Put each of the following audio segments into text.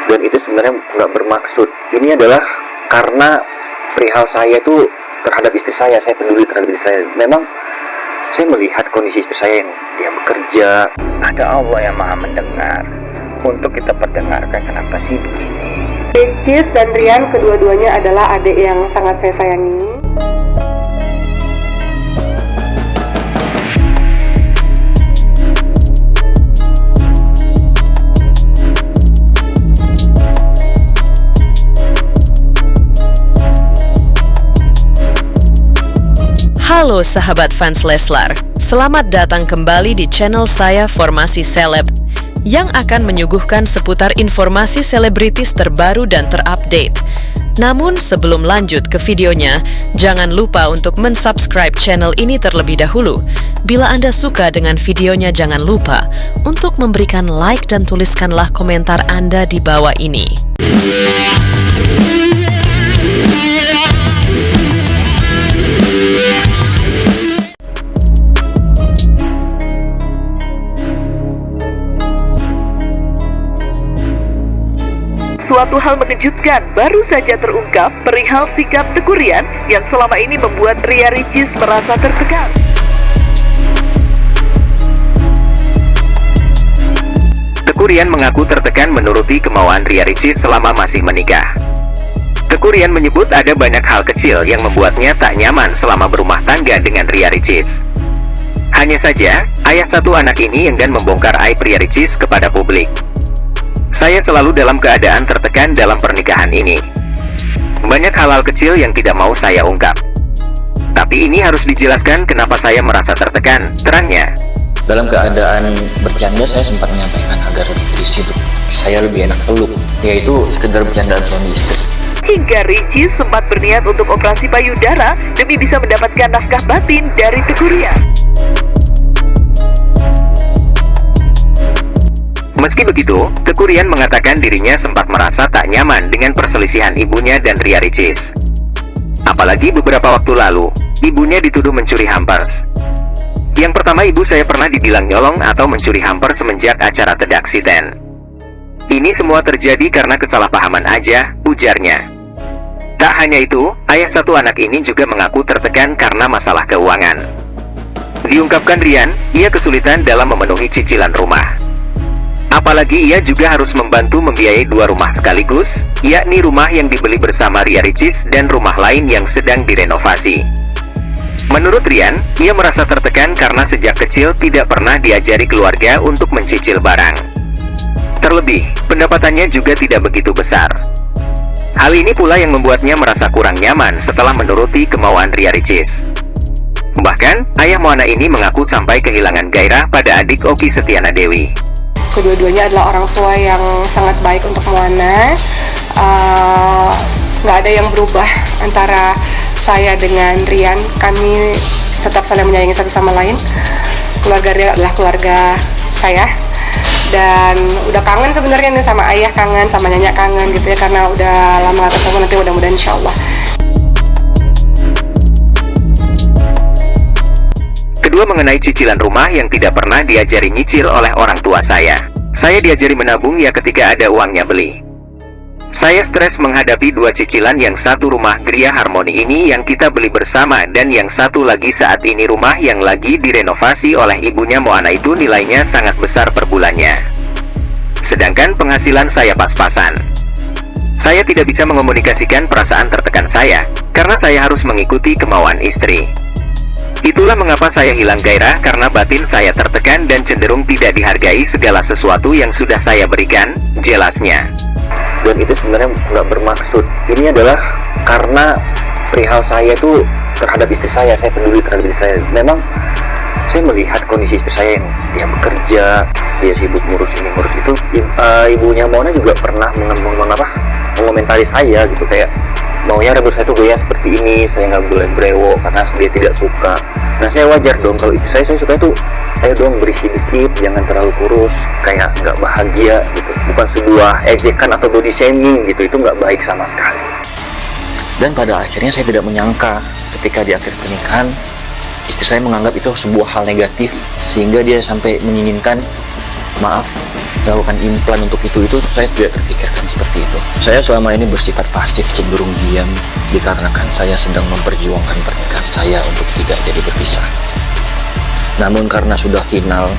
dan itu sebenarnya nggak bermaksud. Ini adalah karena perihal saya itu terhadap istri saya peduli terhadap istri saya. Memang saya melihat kondisi istri saya yang dia bekerja. Ada Allah yang maha mendengar. Untuk kita perdengarkan kenapa sih begini. Ricis dan Rian kedua-duanya adalah adik yang sangat saya sayangi. Halo sahabat fans Leslar, selamat datang kembali di channel saya Formasi Seleb yang akan menyuguhkan seputar informasi selebritis terbaru dan terupdate. Namun sebelum lanjut ke videonya, jangan lupa untuk mensubscribe channel ini terlebih dahulu. Bila Anda suka dengan videonya, jangan lupa untuk memberikan like dan tuliskanlah komentar Anda di bawah ini. Suatu hal mengejutkan baru saja terungkap perihal sikap Teuku Ryan yang selama ini membuat Ria Ricis merasa tertekan. Teuku Ryan mengaku tertekan menuruti kemauan Ria Ricis selama masih menikah. Teuku Ryan menyebut ada banyak hal kecil yang membuatnya tak nyaman selama berumah tangga dengan Ria Ricis. Hanya saja, ayah satu anak ini enggan membongkar aib Ria Ricis kepada publik. Saya selalu dalam keadaan tertekan dalam pernikahan ini. Banyak hal-hal kecil yang tidak mau saya ungkap. Tapi ini harus dijelaskan kenapa saya merasa tertekan, terangnya. Dalam keadaan bercanda saya sempat menyampaikan agar berisi untuk saya lebih enak peluk, yaitu sekedar bercandaan suami istri. Hingga Ricis sempat berniat untuk operasi payudara demi bisa mendapatkan nafkah batin dari Teuku Ryan. Meski begitu, Teuku Ryan mengatakan dirinya sempat merasa tak nyaman dengan perselisihan ibunya dan Ria Ricis. Apalagi beberapa waktu lalu, ibunya dituduh mencuri hampers. Yang pertama, ibu saya pernah dibilang nyolong atau mencuri hampers semenjak acara Tedaksiten. Ini semua terjadi karena kesalahpahaman aja, ujarnya. Tak hanya itu, ayah satu anak ini juga mengaku tertekan karena masalah keuangan. Diungkapkan Ryan, ia kesulitan dalam memenuhi cicilan rumah. Apalagi ia juga harus membantu membiayai dua rumah sekaligus, yakni rumah yang dibeli bersama Ria Ricis dan rumah lain yang sedang direnovasi. Menurut Ryan, ia merasa tertekan karena sejak kecil tidak pernah diajari keluarga untuk mencicil barang. Terlebih, pendapatannya juga tidak begitu besar. Hal ini pula yang membuatnya merasa kurang nyaman setelah menuruti kemauan Ria Ricis. Bahkan, ayah Moana ini mengaku sampai kehilangan gairah pada adik Okky Setiana Dewi. Kedua-duanya adalah orang tua yang sangat baik untuk Moana. Nggak ada yang berubah antara saya dengan Rian. Kami tetap saling menyayangi satu sama lain. Keluarga Rian adalah keluarga saya. Dan udah kangen sebenarnya nih sama ayah kangen, sama nyanyi kangen gitu ya. Karena udah lama gak ketemu, nanti mudah-mudahan insya Allah. Kedua, mengenai cicilan rumah yang tidak pernah diajari nyicil oleh orang tua saya. Saya diajari menabung ya ketika ada uangnya beli. Saya stres menghadapi dua cicilan, yang satu rumah Gria Harmoni ini yang kita beli bersama, dan yang satu lagi saat ini rumah yang lagi direnovasi oleh ibunya Moana itu nilainya sangat besar per bulannya. Sedangkan penghasilan saya pas-pasan. Saya tidak bisa mengomunikasikan perasaan tertekan saya, karena saya harus mengikuti kemauan istri. Itulah mengapa saya hilang gairah karena batin saya tertekan dan cenderung tidak dihargai segala sesuatu yang sudah saya berikan, jelasnya. Dan itu sebenarnya nggak bermaksud. Ini adalah karena perihal saya itu terhadap istri saya peduli terhadap istri saya. Memang saya melihat kondisi istri saya yang dia bekerja, dia sibuk ngurus ini ngurus itu. Ibunya Mona juga pernah mengomentari saya gitu, kayak maunya rambut saya tuh gaya seperti ini, saya nggak boleh brewo karena dia tidak suka. Nah, saya wajar dong kalau istri saya suka tuh, ayo dong berisi dikit, jangan terlalu kurus, kayak nggak bahagia gitu. Bukan sebuah ejekan atau body shaming gitu, itu nggak baik sama sekali. Dan pada akhirnya saya tidak menyangka ketika di akhir pernikahan istri saya menganggap itu sebuah hal negatif, sehingga dia sampai menginginkan maaf, melakukan implan untuk itu saya tidak terpikirkan seperti itu. Saya selama ini bersifat pasif, cenderung diam, dikarenakan saya sedang memperjuangkan pernikahan saya untuk tidak jadi berpisah. Namun karena sudah final,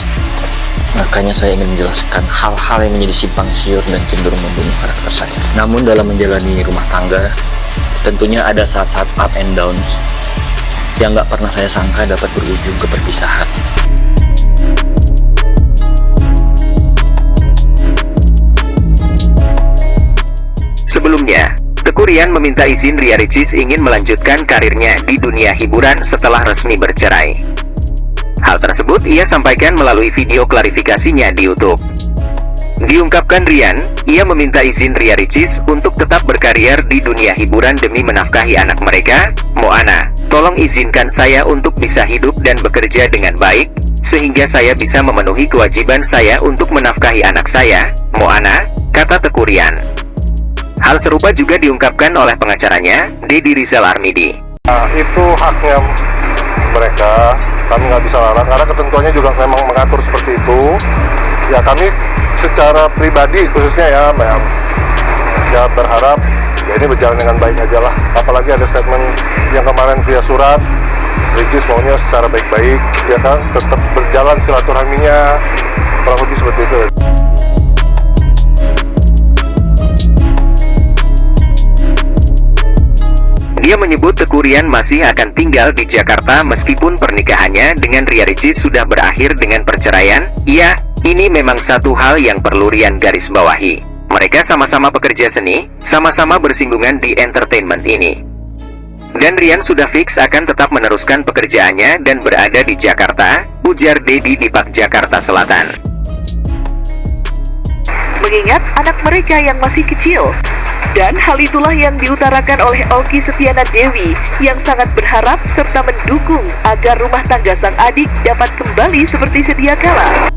makanya saya ingin menjelaskan hal-hal yang menjadi simpang siur dan cenderung membunuh karakter saya. Namun dalam menjalani rumah tangga, tentunya ada saat-saat up and downs yang nggak pernah saya sangka dapat berujung ke perpisahan. Sebelumnya, Teuku Ryan meminta izin Ria Ricis ingin melanjutkan karirnya di dunia hiburan setelah resmi bercerai. Hal tersebut ia sampaikan melalui video klarifikasinya di YouTube. Diungkapkan Ryan, ia meminta izin Ria Ricis untuk tetap berkarier di dunia hiburan demi menafkahi anak mereka, Moana. Tolong izinkan saya untuk bisa hidup dan bekerja dengan baik, sehingga saya bisa memenuhi kewajiban saya untuk menafkahi anak saya, Moana, kata Teuku Ryan. Hal serupa juga diungkapkan oleh pengacaranya, Deddy Rizal Armidi. Itu haknya mereka, kami nggak bisa larang, karena ketentuannya juga memang mengatur seperti itu. Ya kami secara pribadi khususnya ya berharap ya ini berjalan dengan baik aja lah. Apalagi ada statement yang kemarin via surat, Ricis maunya secara baik-baik, ya kan, tetap berjalan silaturahminya, kurang lebih seperti itu. Dia menyebut Teuku Ryan masih akan tinggal di Jakarta meskipun pernikahannya dengan Ria Ricis sudah berakhir dengan perceraian. Ya, ini memang satu hal yang perlu Ryan garis bawahi. Mereka sama-sama pekerja seni, sama-sama bersinggungan di entertainment ini. Dan Ryan sudah fix akan tetap meneruskan pekerjaannya dan berada di Jakarta, ujar Deddy di Pak Jakarta Selatan. Mengingat anak mereka yang masih kecil. Dan hal itulah yang diutarakan oleh Okky Setiana Dewi yang sangat berharap serta mendukung agar rumah tangga sang adik dapat kembali seperti sedia kala.